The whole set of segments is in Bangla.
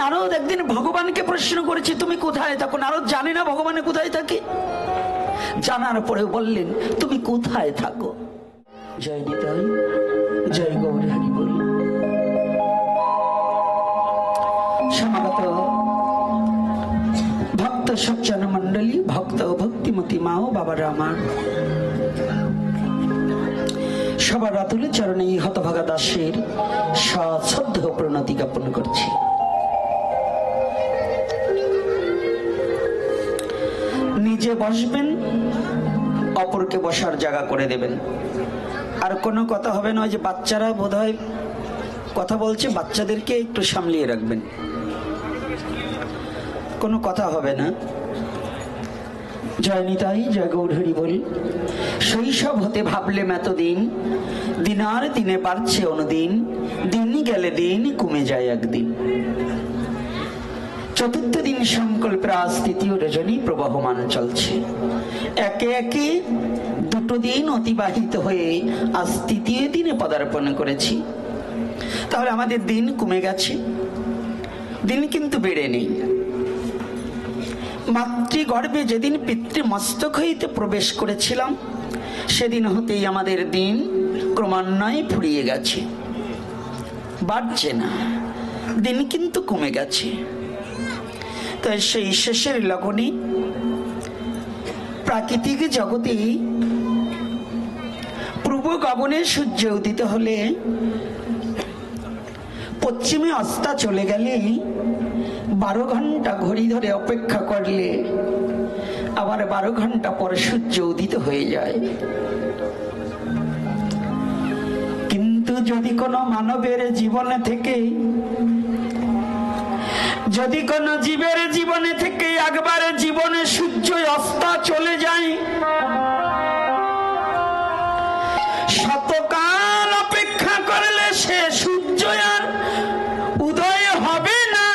নারদ একদিন ভগবানকে প্রশ্ন করেছে তুমি কোথায় থাকো। নারদ জানে না ভগবান কোথায় থাকে, জানার পরে বললেন তুমি কোথায় থাকো। জয় নিতাই, জয় গৌর হরি বল। সমাগত ভক্ত সজ্জন মন্ডলী, ভক্ত ভক্তিমতী মা ও বাবারা আমার, সবার রাতুল চরণে হতভাগা দাসের সশ্রদ্ধ প্রণতি জ্ঞাপন করছি। নিজে বসবেন, অপরকে বসার জায়গা করে দেবেন। আর কোনো কথা হবে না, যে বাচ্চারা বোধহয় কথা বলছে, বাচ্চাদেরকে একটু সামলিয়ে রাখবেন, কোনো কথা হবে না। জয় নিতাই, জয় গৌর হরি বল। শৈশব হতে ভাবলেম এতদিন, দিনার দিনে বাড়ছে অনুদিন, দিন গেলে দিন কমে যায় একদিন। চতুর্থ দিন সংকল্পের আজ তৃতীয় রজনী প্রবাহমান চলছে। একে একে দুটো দিন অতিবাহিত হয়ে আজ তৃতীয় দিনে পদার্পণ করেছি। তাহলে আমাদের দিন কমে গেছে, দিন কিন্তু বেড়ে নেই। মাতৃগর্ভে যেদিন পিতৃমস্তক হইতে প্রবেশ করেছিলাম, সেদিন হতেই আমাদের দিন ক্রমান্বয়ে ফুরিয়ে গেছে, বাড়ছে না, দিন কিন্তু কমে গেছে। তাই সেই শেষের লগনে প্রাকৃতিক জগতে পূর্ব গগনে সূর্য উদিত হলে, পশ্চিমে অস্তা চলে গেলে, 12 ঘন্টা ঘড়ি ধরে অপেক্ষা করলে আবার 12 ঘন্টা পর সূর্য উদিত হয়ে যায়। কিন্তু যদি কোনো মানবের জীবনে থেকে, যদি কোনো জীবের জীবনে থেকে একবারে জীবনে সূর্য অস্তা চলে যায়, শতকাল অপেক্ষা করলে সে সূর্য আর উদয় হবে না।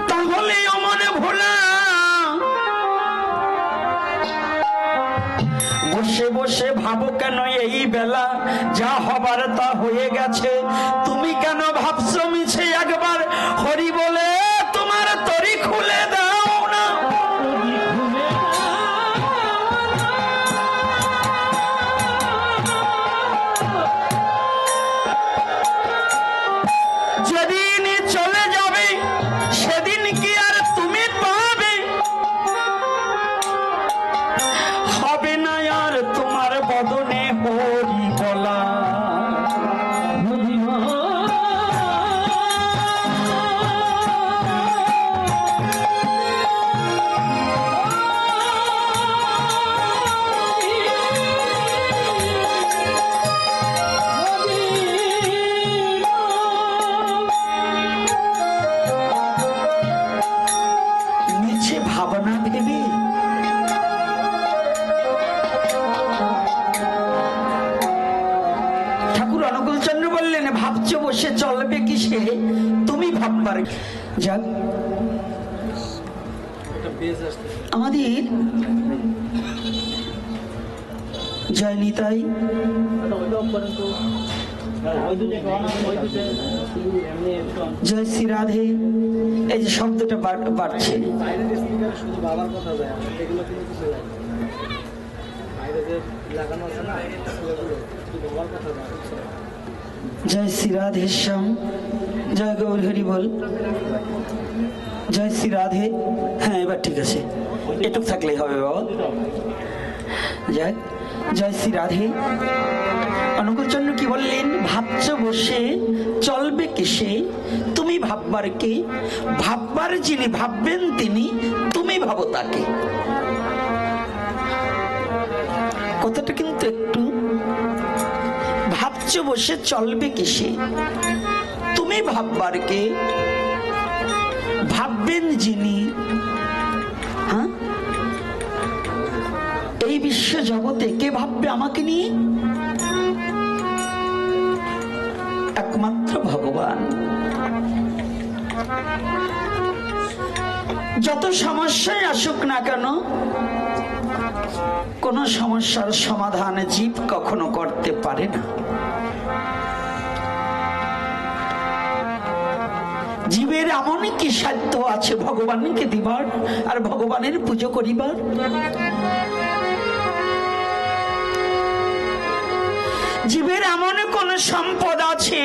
তাহলে অমনে ভোলা বসে বসে ভাবো কেন এই বেলা, যা হবার তা হয়ে গেছে। তুমি কেন ভাবছো মিছে, একবার হরি বলে তোমার তরি খুলে দাও না। যেদিন চলে যাবে সেদিন কি আর তুমি পাবে? হবে না আর তোমার বদনে হরি বলা। নিচে ভাবনা ভেবে ঠাকুর অনুকূলচন্দ্র বললেন, ভাবছো বসে চলবে কিসে, তুমি ভাববার। যাক, আমাদের জয় নিতাই, জয় শ্রী রাধে, এই যে শব্দটা বাড়ছে, জয় শ্রী রাধে শ্যাম, জয় গৌর হরি বল। জয় শ্রী রাধে। হ্যাঁ, এবার ঠিক আছে, এটুক থাকলেই হবে বাবা। যাক, জয় শ্রী রাধে। অনুকূলচন্দ্র কি বললেন, ভাবছো বসে চলবে কিসে, তুমি ভাববার কে? ভাববার যিনি ভাববেন তিনি, তুমি ভাবো তাকে। কথাটা কিন্তু একটু, ভাবছো বসে চলবে কিসে, তুমি ভাববার কে, ভাববেন যিনি। হ্যাঁ, এই বিশ্ব জগতে কে ভাববে আমাকে নিয়ে? একমাত্র ভগবান। যত সমস্যায় আসুক না কেন, কোন সমস্যার সমাধান জীব কখনো করতে পারে না। জীবের এমন কি সাধ্য আছে ভগবানকে দিবার আর ভগবানের পুজো করিবার? জীবের এমন কোন সম্পদ আছে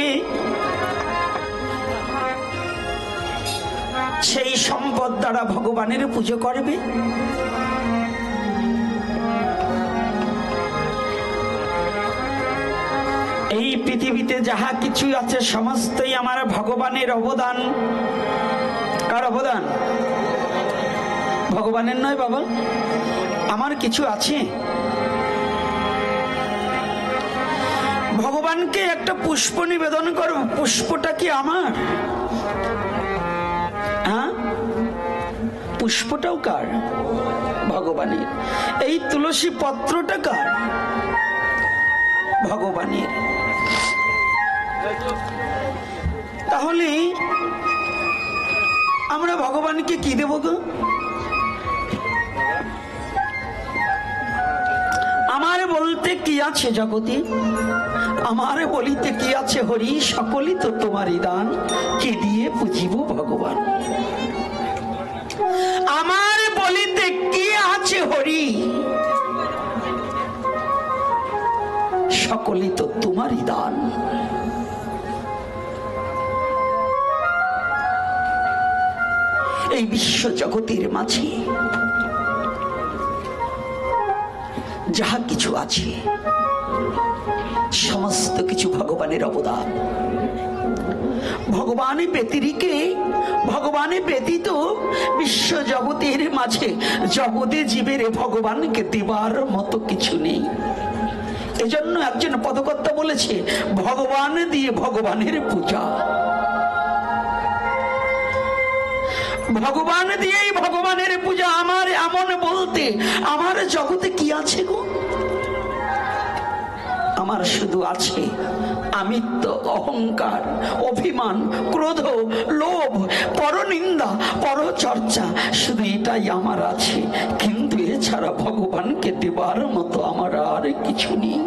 সেই সম্পদ দ্বারা ভগবানের পুজো করবে? এই পৃথিবীতে যাহা কিছু আছে সমস্তই আমার ভগবানের অবদান। কার অবদান? ভগবানের নয় বাবা। আমার কিছু আছে? ভগবানকে একটা পুষ্প নিবেদন করব, পুষ্পটা কি আমার? হ্যাঁ, পুষ্পটাও কার? ভগবানের। এই তুলসী পত্রটা কার? ভগবানের। তাহলে আমরা ভগবানকে কি দেব গো? আমার বলতে কি আছে জগতে? আমার বলিতে কি আছে হরি? সকলই তো তোমারই দান, কি দিয়ে পুজিব ভগবান? আমার বলিতে কি আছে হরি? সকলই তো তোমারই দান। এই বিশ্ব জগতের মাঝে যাহা কিছু আছে সমস্ত কিছু ভগবানের অবদান। ভগবান ব্যতিরিকে, ভগবান ব্যতীত বিশ্ব জগতের মাঝে জগতে জীবের ভগবানকে দেবার মতো কিছু নেই। এজন্য একজন পদকর্তা বলেছে, ভগবান দিয়ে ভগবানের পূজা। ভগবান দিয়েই ভগবানের পূজা। আমার এমন বলতে আমার জগতে কি আছে গো? আমার শুধু আছে আমিত্ব, অহংকার, অভিমান, ক্রোধ, লোভ, পরনিন্দা, পরচর্চা, শুধু এটাই আমার আছে। কিন্তু এছাড়া ভগবানকে দেবার মতো আমার আর কিছু নেই।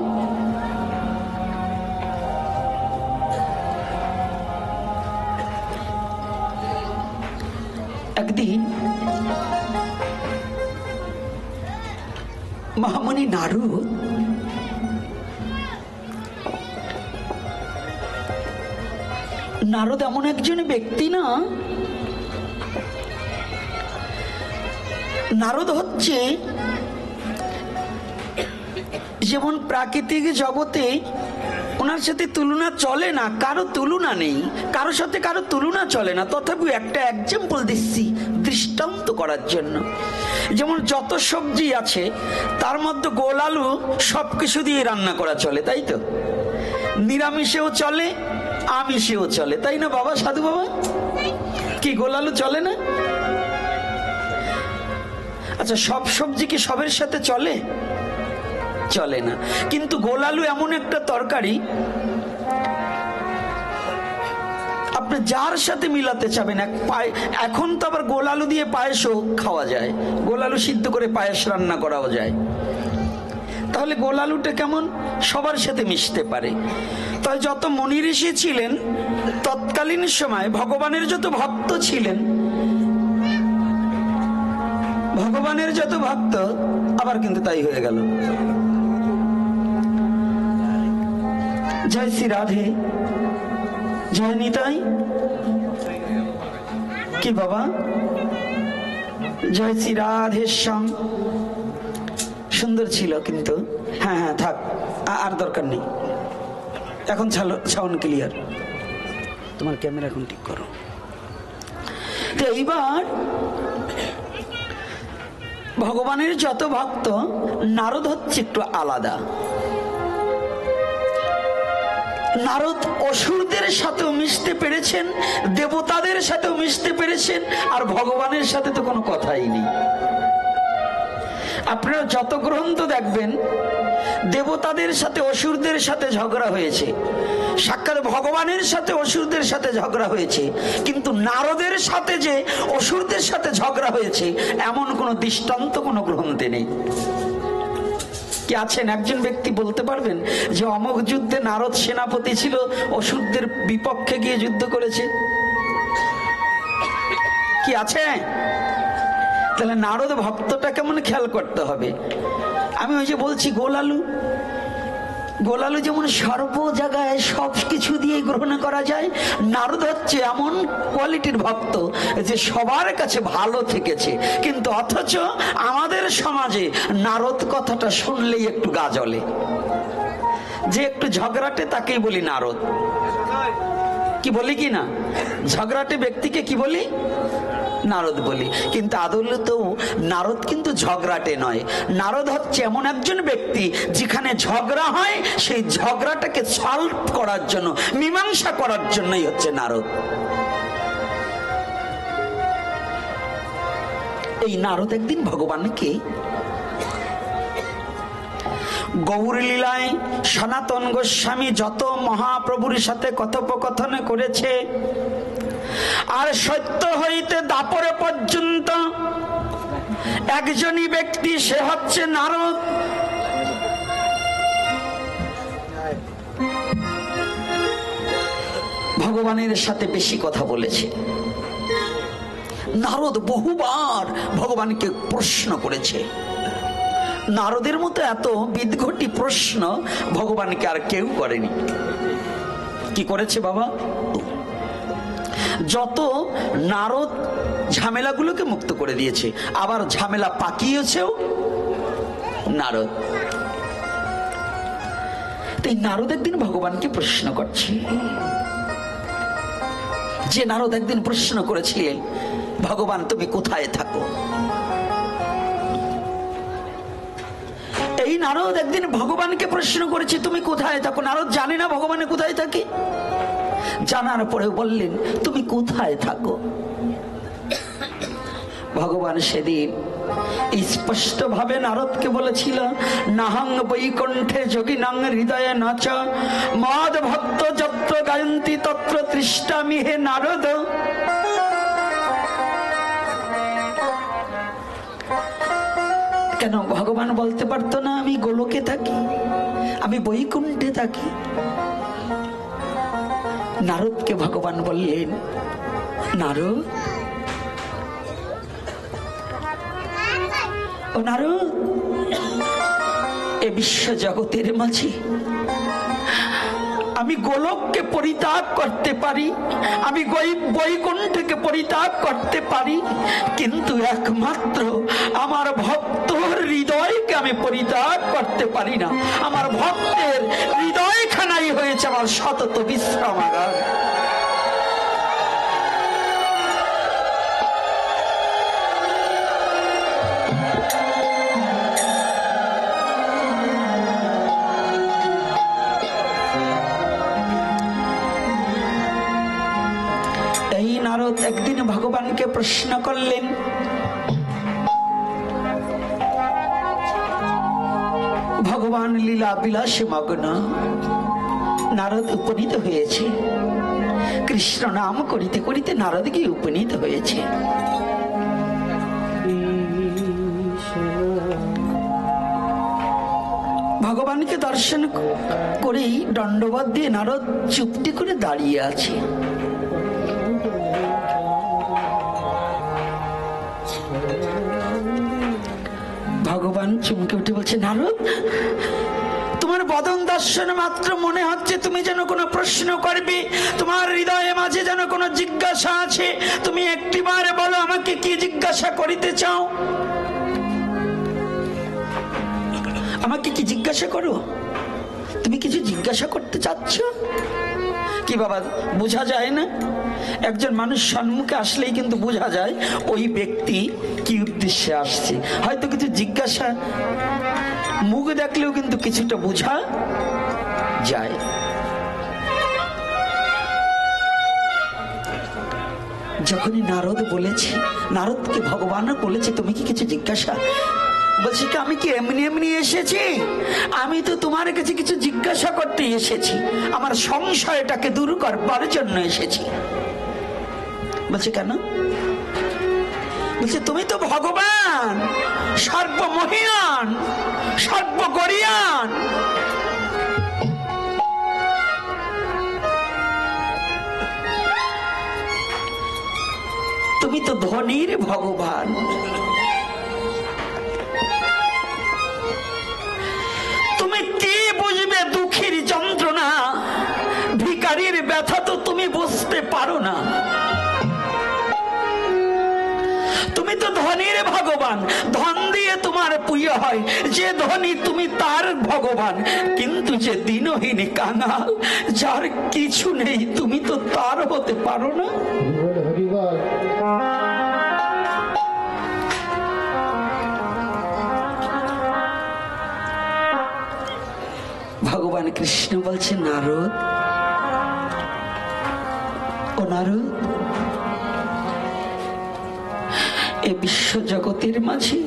একদিন মহামুনি নারদ এমন একজন ব্যক্তি না, নারদ হচ্ছে যেমন প্রাকৃতিক জগতে ওনার সাথে তুলনা চলে না, কারো তুলনা নেই, কারোর সাথে কারো তুলনা চলে না। তথাপি একটা এক্সাম্পল দিচ্ছি দৃষ্টান্ত করার জন্য। যেমন যত সবজি আছে তার মধ্যে গোল আলু সবকিছু দিয়ে রান্না করা চলে, তাই তো? নিরামিষেও চলে, আমিষেও চলে, তাই না বাবা? সাধু বাবা, কি গোল আলু চলে না? আচ্ছা, সব সবজি কি সবের সাথে চলে? চলে না। কিন্তু গোল আলু এমন একটা তরকারি আপনি যার সাথে মিলাতে চাবেন। এখন তো আবার গোল আলু দিয়ে পায়েসও খাওয়া যায়, গোল আলু সিদ্ধ করে পায়েস রান্না করাও যায়। তাহলে গোল আলুটা কেমন? সবার সাথে মিশতে পারে। তাই যত মুনি ঋষি ছিলেন তৎকালীন সময়, ভগবানের যত ভক্ত ছিলেন, ভগবানের যত ভক্ত আবার কিন্তু তাই হয়ে গেল। জয় শ্রী রাধে, জয় নিতাই। কি বাবা? জয় শ্রী রাধে শ্যাম। সুন্দর ছিল কিন্তু। হ্যাঁ হ্যাঁ, থাক, আর দরকার নেই। এখন সাউন্ড ক্লিয়ার। তোমার ক্যামেরা এখন ঠিক করো। তো এইবার ভগবানের যত ভক্ত, নারদ হচ্ছে একটু আলাদা। নারদ অসুরদের সাথেও মিশতে পেরেছেন, দেবতাদের সাথেও মিশতে পেরেছেন, আর ভগবানের সাথে তো কোনো কথাই নেই। আপনারা যত গ্রন্থ দেখবেন দেবতাদের সাথে অসুরদের সাথে ঝগড়া হয়েছে, সাক্ষাৎ ভগবানের সাথে অসুরদের সাথে ঝগড়া হয়েছে, কিন্তু নারদের সাথে যে অসুরদের সাথে ঝগড়া হয়েছে এমন কোনো দৃষ্টান্ত কোনো গ্রন্থে নেই। কি আছেন একজন ব্যক্তি বলতে পারবেন যে অমুক যুদ্ধে নারদ সেনাপতি ছিল, অসুরদের বিপক্ষে গিয়ে যুদ্ধ করেছে? কি আছে? তাহলে নারদ ভক্তটা কেমন খেয়াল করতে হবে। আমি ওই যে বলছি গোলালু যেমন সর্ব জায়গায় সব কিছু দিয়ে গ্রহণ করা যায়, নারদ হচ্ছে এমন কোয়ালিটির ভক্ত যে সবার কাছে ভালো থেকেছে, কিন্তু অথচ আমাদের সমাজে নারদ কথাটা শুনলেই একটু গা জ্বলে। যে একটু ঝগড়াটে তাকেই বলি নারদ। কি বলি কি না? ঝগড়াটে ব্যক্তিকে কি বলি? নারদ বলি। কিন্তু আদৌলত নারদ কিন্তু ঝগড়াটে নয়। নারদ হচ্ছে এমন একজন ব্যক্তি যেখানে ঝগড়া হয় সেই ঝগড়াটাকে সলভ করার জন্য, মীমাংসা করার জন্যই হচ্ছে নারদ। এই নারদ একদিন ভগবানকে গৌর লীলায় সনাতন গোস্বামী যত মহাপ্রভুর সাথে কথোপকথন করেছে, আর সত্য হইতে দাপরে পর্যন্ত একজনই ব্যক্তি, সে হচ্ছে নারদ। ভগবানের সাথে বেশি কথা বলেছে নারদ। বহুবার ভগবানকে প্রশ্ন করেছে। নারদের মতো এত বিদঘটি প্রশ্ন ভগবানকে আর কেউ করেনি। কি করেছে বাবা? যত নারদ ঝামেলাগুলোকে মুক্ত করে দিয়েছে, আবার ঝামেলা পাকিয়েছেও নারদ। তাই নারদ একদিন ভগবানকে প্রশ্ন করছে। যে নারদ একদিন প্রশ্ন করেছিলেন, ভগবান তুমি কোথায় থাকো? এই নারদ একদিন ভগবানকে প্রশ্ন করেছে তুমি কোথায় থাকো। নারদ জানে না ভগবান কোথায় থাকে, জানার পরেও বললেন তুমি কোথায় থাকো। ভগবান সেদিন স্পষ্ট ভাবে নারদকে বলেছিল, নাহং বৈকুণ্ঠে যোগিনাং হৃদয়ে নাচ মদ ভক্ত যত্র গায়ন্তি তত্র তৃষ্টামি হে নারদ। কেন ভগবান বলতে পারতো না আমি গোলকে থাকি, আমি বৈকুণ্ঠে থাকি? নারদকে ভগবান বললেন, নারদ, ও নারদ, এ বিশ্ব জগতের মাঝে আমি গোলককে পরিত্যাগ করতে পারি, আমি বৈকুণ্ঠকে পরিত্যাগ করতে পারি, কিন্তু একমাত্র আমার ভক্তর হৃদয়কে আমি পরিত্যাগ করতে পারি না। আমার ভক্তের হৃদয়খানাই হয়েছে আমার সতত বিশ্রামাগার। নারদ একদিন ভগবানকে প্রশ্ন করলেন, ভগবান লীলা বিলাসে মগ্ন। নারদ উপনীত হয়েছে, কৃষ্ণ নাম করিতে করিতে নারদ গিয়ে উপনীত হয়েছে। ভগবানকে দর্শন করেই দণ্ডবত দিয়ে নারদ চুপটি করে দাঁড়িয়ে আছে। ভগবান চমকে উঠে বলছে, নারদ, তোমার বদন দর্শন মাত্র মনে হচ্ছে তুমি যেন কোনো প্রশ্ন করবে, তোমার হৃদয়ে মাঝে যেন কোনো জিজ্ঞাসা আছে। তুমি একটিবার বলো আমাকে কি জিজ্ঞাসা করিতে চাও? আমাকে কি জিজ্ঞাসা করো? তুমি কিছু জিজ্ঞাসা করতে চাচ্ছ? কি বাবা, বোঝা যায় না? একজন মানুষ সম্মুখে আসলেই কিন্তু বোঝা যায় ওই ব্যক্তি কি উদ্দেশ্যে আসছে। হয়তো কিছু জিজ্ঞাসা, মুখ দেখলেও কিন্তু কিছুটা বোঝা যায়। যখনই নারদ বলেছে, নারদকে ভগবানও বলেছে তুমি কি কিছু জিজ্ঞাসা, বলছি কি আমি কি এমনি এমনি এসেছি? আমি তো তোমার কাছে কিছু জিজ্ঞাসা করতে এসেছি, আমার সংশয়টাকে দূর করবার জন্য এসেছি। বলছে কেন? বলছে তুমি তো ভগবান, সর্বমহিয়ান, সর্বগরিয়ান। তুমি তো ধনীর ভগবান। তুমি কি বুঝবে দুঃখের যন্ত্রণা, ভিখারির ব্যথা তো তুমি বুঝতে পারো না। তুমি তো ধনীর ভগবান, ধন দিয়ে তোমার পূজা হয়, যে ধনী তুমি তার ভগবান। কিন্তু যে দিনহীন কাঙাল, যার কিছু নেই, তুমি তো তার হতে পারো না। ভগবান কৃষ্ণ বলছে, নারদ, ও নারদ, এ বিশ্ব জগতের মাঝে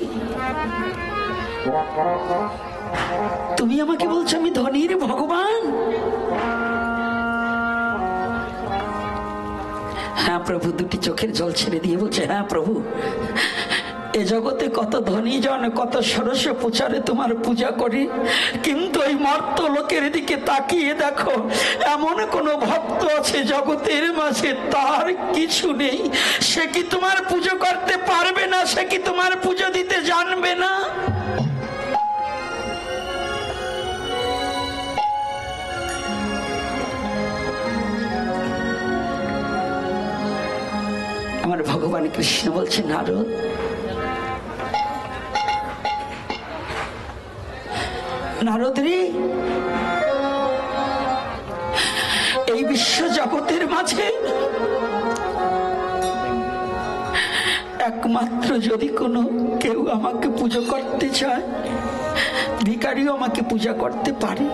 তুমি আমাকে বলছো আমি ধনীর ভগবান? হ্যাঁ প্রভু, দুটি চোখের জল ছেড়ে দিয়ে বলছে, হ্যাঁ প্রভু, এ জগতে কত ধনী জন, কত ষোড়শ প্রচারে তোমার পূজা করি, কিন্তু এই মর্ত লোকের দিকে তাকিয়ে দেখো, এমন কোন ভক্ত আছে জগতের মাঝে তার কিছু নেই? সে কি তোমার পুজো করতে পারবে না? সে কি তোমার পুজো দিতে জানবে না? আমার ভগবান কৃষ্ণ বলছে, নারদ, নারদ রে, এই বিশ্ব জগতের মাঝে একমাত্র যদি কোনো কেউ আমাকে পুজো করতে চায়, ভিখারিও আমাকে পূজা করতে পারে,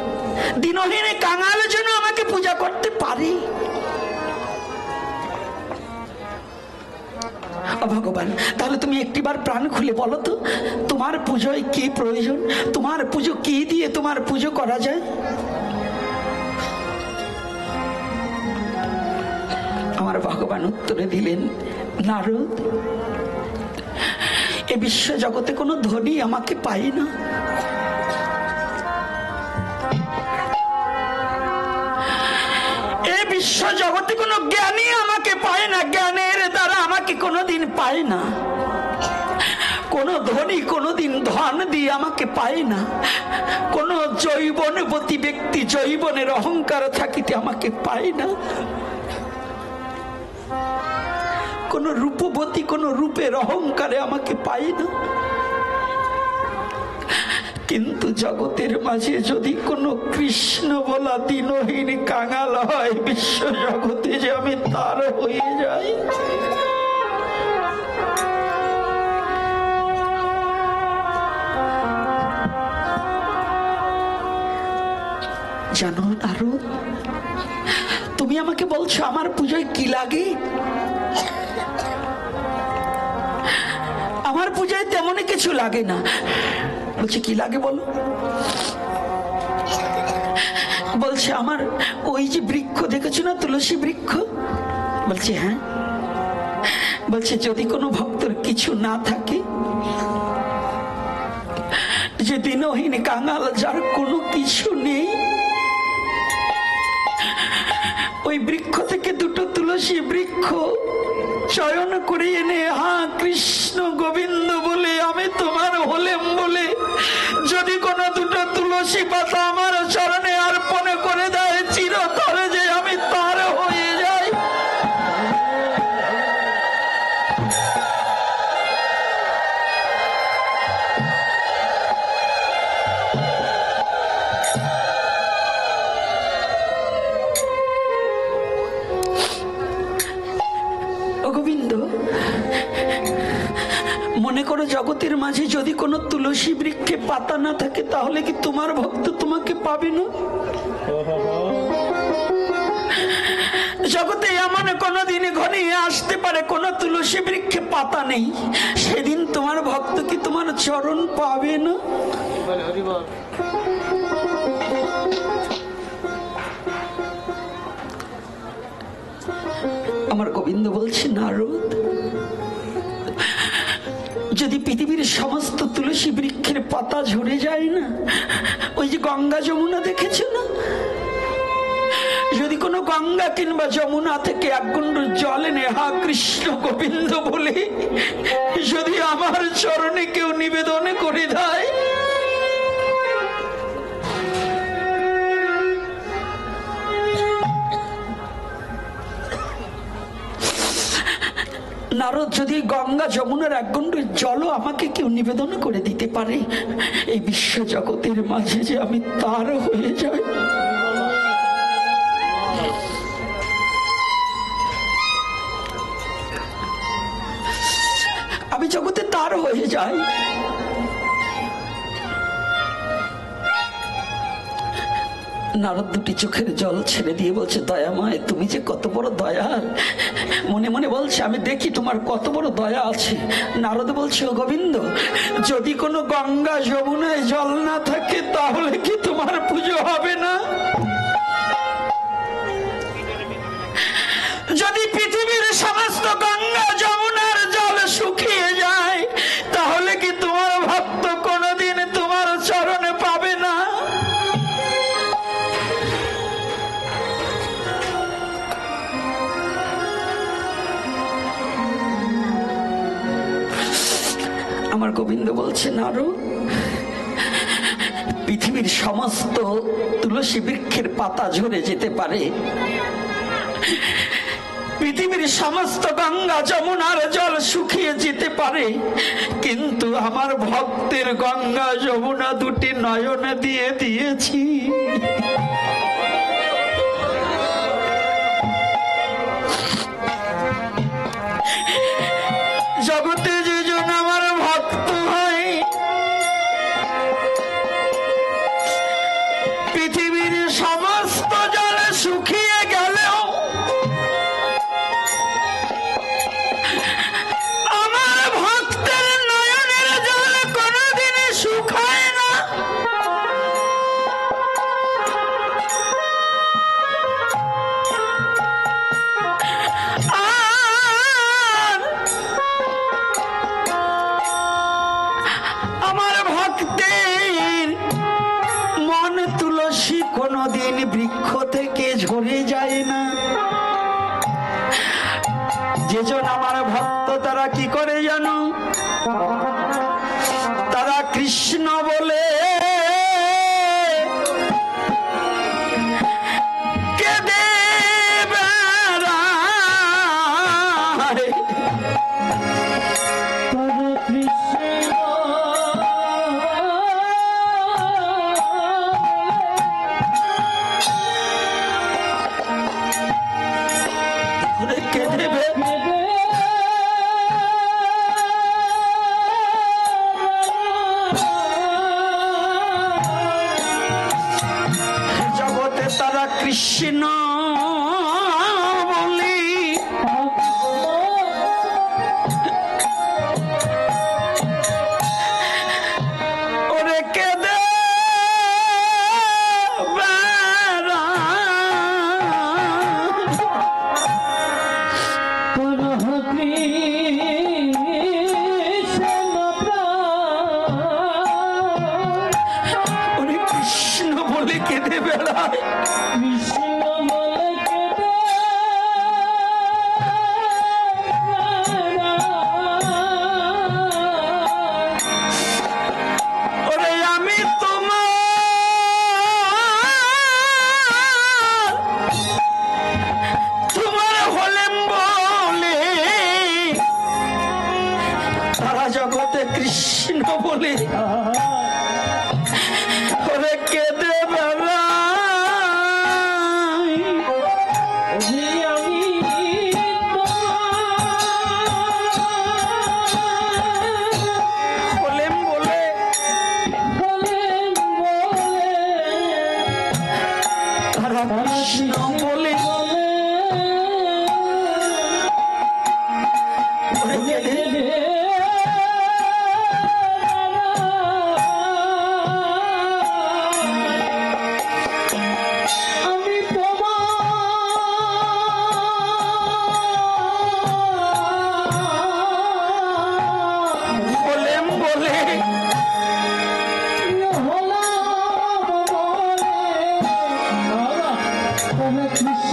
দিনহীন কাঙাল যেন আমাকে পূজা করতে পারে। ভগবান, তাহলে তুমি একটিবার প্রাণ খুলে বলো তো, তোমার পুজোয় কি প্রয়োজন? তোমার পুজো কি দিয়ে তোমার পুজো করা যায়? আমার ভগবান উত্তরে দিলেন, নারদ, এ বিশ্ব জগতে কোনো ধনী আমাকে পাই না, এ বিশ্ব জগতে কোনো জ্ঞানী আমাকে পায় না, জ্ঞানের দ্বারা আমাকে কোনোদিন পায় না, কোন ধনী কোনোদিন ধন দিয়ে আমাকে পায় না, কোন যৌবনবতী ব্যক্তি যৌবনের অহংকার থাকিতে আমাকে পায় না, কোন রূপবতী কোন রূপের অহংকারে আমাকে পায় না। কিন্তু জগতের মাঝে যদি কোনো কৃষ্ণ বলা দিনহীন কাঙাল হয়, বিশ্ব জগতে যে আমি তার হয়ে যাই। জানো নারদ, তুমি আমাকে বলছো আমার পুজোয় কি লাগে? আমার পূজায় তেমনই কিছু লাগে না। বলছে কি লাগে বলো? বলছে আমার ওই যে বৃক্ষ দেখেছো না, তুলসী বৃক্ষ? বলছে হ্যাঁ। বলছে যদি কোনো ভক্তর কিছু না থাকে, যে দিনহীন কাঙাল, যার কোনো কিছু নেই, ওই বৃক্ষ থেকে দুটো তুলসী বৃক্ষ চয়ন করে এনে হ্যাঁ কৃষ্ণ গোবিন্দ বলে আমি তোমার হলেম বলে যদি কোনো দুটো তুলসী পাতা আমার চরণে অর্পণ করে দেয়, চিরতরে যে আমি তার হয়ে যাই। গোবিন্দ, মনে করো জগতের মাঝে যদি কোনো তুলসী বৃক্ষে পাতা না থাকে, তাহলে কি তোমার ভক্ত তোমাকে পাবে না? জগতে এমন কোনদিন ঘনিয়ে আসতে পারে কোন তুলসী বৃক্ষে পাতা নেই, সেদিন তোমার ভক্ত কি তোমার চরণ পাবে না? আমার গোবিন্দ বলছে, নারদ, যদি পৃথিবীর সমস্ত তুলসী বৃক্ষের পাতা ঝরে যায় না, ওই যে গঙ্গা যমুনা দেখেছো না, যদি কোনো গঙ্গা কিংবা যমুনা থেকে এক কুণ্ডু জল এনে হা কৃষ্ণ গোবিন্দ বলে যদি আমার চরণে কেউ নিবেদন করে দেয়, নারদ যদি গঙ্গা যমুনার এক কুণ্ডু জলও আমাকে কেউ নিবেদন করে দিতে পারে, এই বিশ্ব জগতের মাঝে যে আমি তার হয়ে যাই, আমি জগতে তার হয়ে যাই। নারদ দুটি চোখের জল ছেড়ে দিয়ে বলছে, দয়াময় তুমি যে কত বড় দয়ার। মনে মনে বলছে, আমি দেখি তোমার কত বড় দয়া আছে। নারদ বলছে, ও গোবিন্দ, যদি কোনো গঙ্গা যমুনায় জল না থাকে তাহলে কি তোমার পুজো হবে না? যদি পৃথিবীর সমস্ত গঙ্গা যমুনার জল শুকিয়ে যায় তাহলে কি তোমার ভক্ত কোনোদিন তোমার চরণে পাবে না? আমার গোবিন্দ বলছে, নারদ, পৃথিবীর সমস্ত তুলসী বৃক্ষের পাতা ঝরে যেতে পারে, পৃথিবীর সমস্ত গঙ্গা যমুনার জল শুকিয়ে যেতে পারে, কিন্তু আমার ভক্তের গঙ্গা যমুনা দুটি নয়নে দিয়ে দিয়েছি। জগতে যেজন আমার ভক্ত হয়, পৃথিবীর সমস্ত জল শুকিয়ে গেলেও আমার ভক্তের নয়নের জল কোনদিন শুকায় না। আমার ভক্তের মন তুলসী কোনদিন বৃক্ষ থেকে ঝরে যায় না। যেজন আমার ভক্ত তারা কি করে জানো? তারা কৃষ্ণ বলে কেঁদে বেড়ায়। জগতে তারা কৃষ্ণ বলি ওরে কেঁদে কৃষ্ণ বলে কেঁদে বেড়ায়। ওরে আমি তোমার হলেম বলে তারা জগতে কৃষ্ণ বলে ওরে কেঁদে বেড়াই। হলেম বলে তারা কৃষ্ণ বলে কৃষ্ণ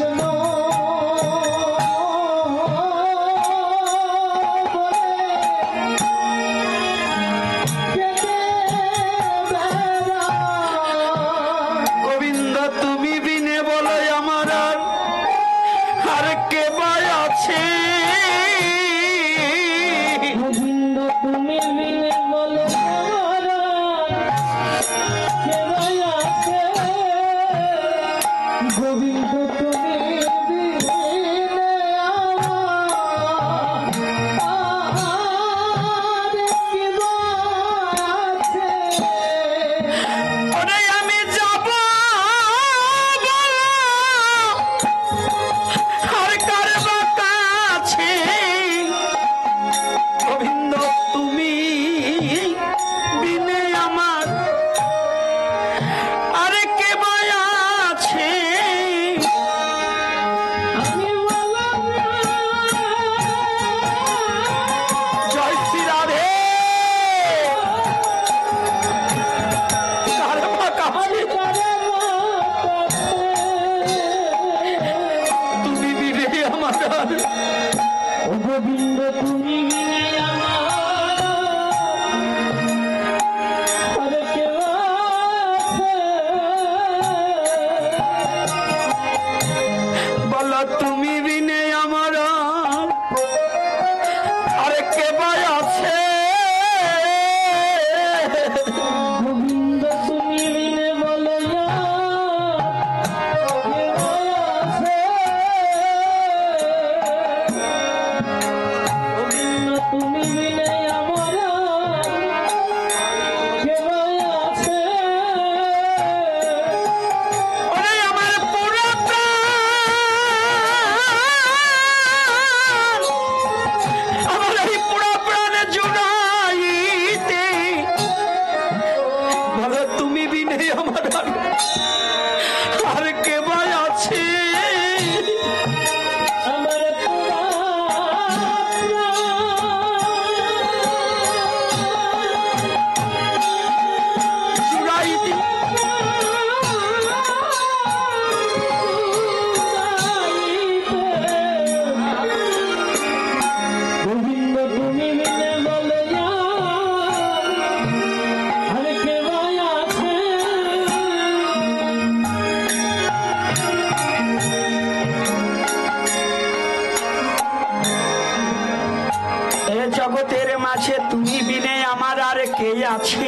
জগতের মাঝে তুমি বিনে আমার আর কে আছে?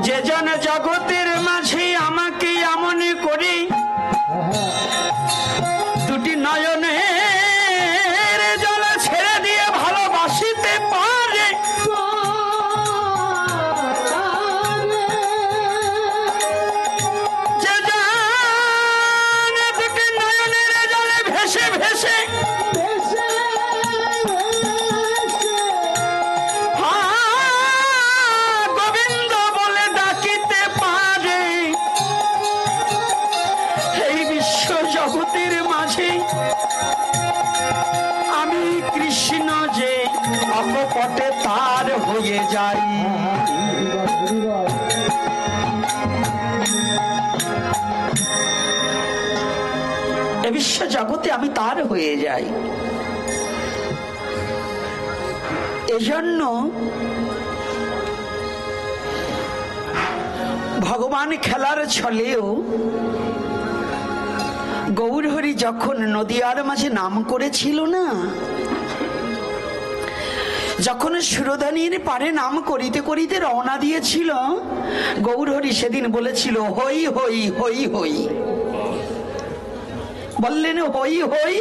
যে জন জগতের মাঝে আমাকে এমন করে দুটি নয়নের জল ছেড়ে দিয়ে ভালোবাসিতে পারে, যে জন দুটি নয়নের জলে ভেসে ভেসে গোবিন্দ বলে ডাকিতে পারে, এই বিশ্ব জগতের মাঝে আমি কৃষ্ণ যে অকপটে তার হয়ে যাই। এ বিশ্ব জগতে আমি তার হয়ে যাই। এজন্য ভগবান খেলার ছলেও গৌরহরি যখন নদিয়ার মাঝে নাম করেছিল না, যখন সুরধানীর পারে নাম করিতে করিতে রওনা দিয়েছিল, গৌরহরি সেদিন বলেছিল হই হই হই হই। বললেন হই হই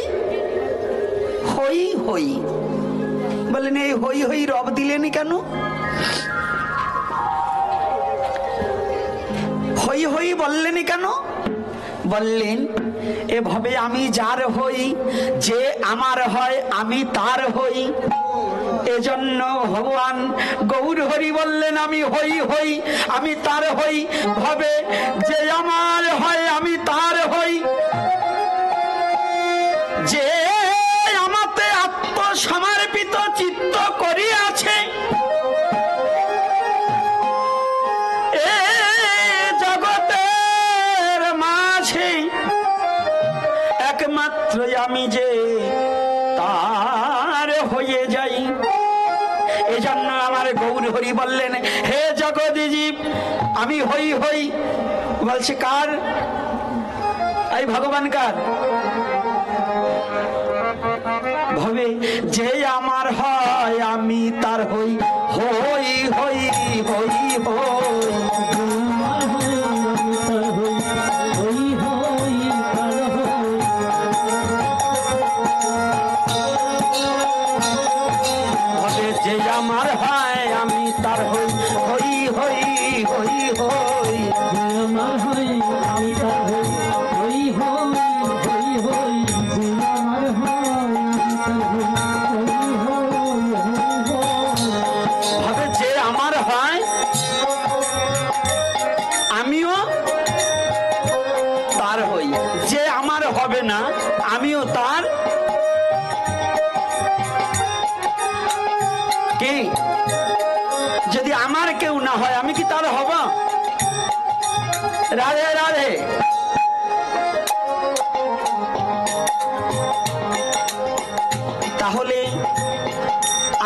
হই হই, বললেন এই হই হই রব দিলেন কেন? হই হই বললেন কেন? বললেন এভাবে আমি যার হই, যে আমার হয় আমি তার হই। এজন্য ভগবান গৌরহরি বললেন আমি হই হই, আমি তার হই। ভাবে যে আমার হয় আমি তার হই, যে আমাতে আত্মসমর্পিত চিত্ত করিয়াছে, এ জগতের মাঝে মাত্রই আমি যে তার হয়ে যাই। এজন্য আমার গৌর হরি বললেন, হে জগদীজীব আমি হই হই। বলছে কার? এই ভগবান কার? ভাবে যে আমার হয় আমি তার হই, হই হই হই হই। ভাবে যে আমার হয় আমি তার হই, হই হই হই হই। আমার হই আমি তার হই, হই হই হই হই। আমার হয় আমি তার হই, ভাবে যে আমার হয় আমিও তার হই, যে আমার হবে না আমিও তার কি? যদি আমার কেউ না হয় আমি কি তার হব? রাধে রাধে। তাহলে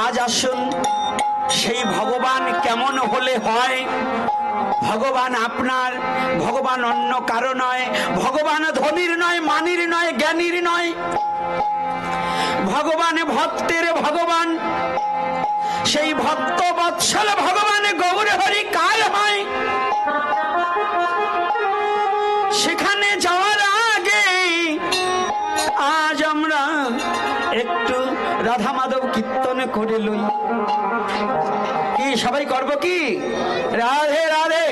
আজ আসুন সেই ভগবান কেমন হলে হয়। ভগবান আপনার, ভগবান অন্য কারো নয়, ভগবান ধনীর নয়, মানির নয়, জ্ঞানীর নয়, ভগবান ভক্তের ভগবান। সেই ভক্ত বৎসল ভগবান গৌর হরি কার হয়? সেখানে যাওয়ার আগে আজ আমরা একটু রাধা মাধব কীর্তন করে লই। কি সবাই করবো কি? রাধে রাধে।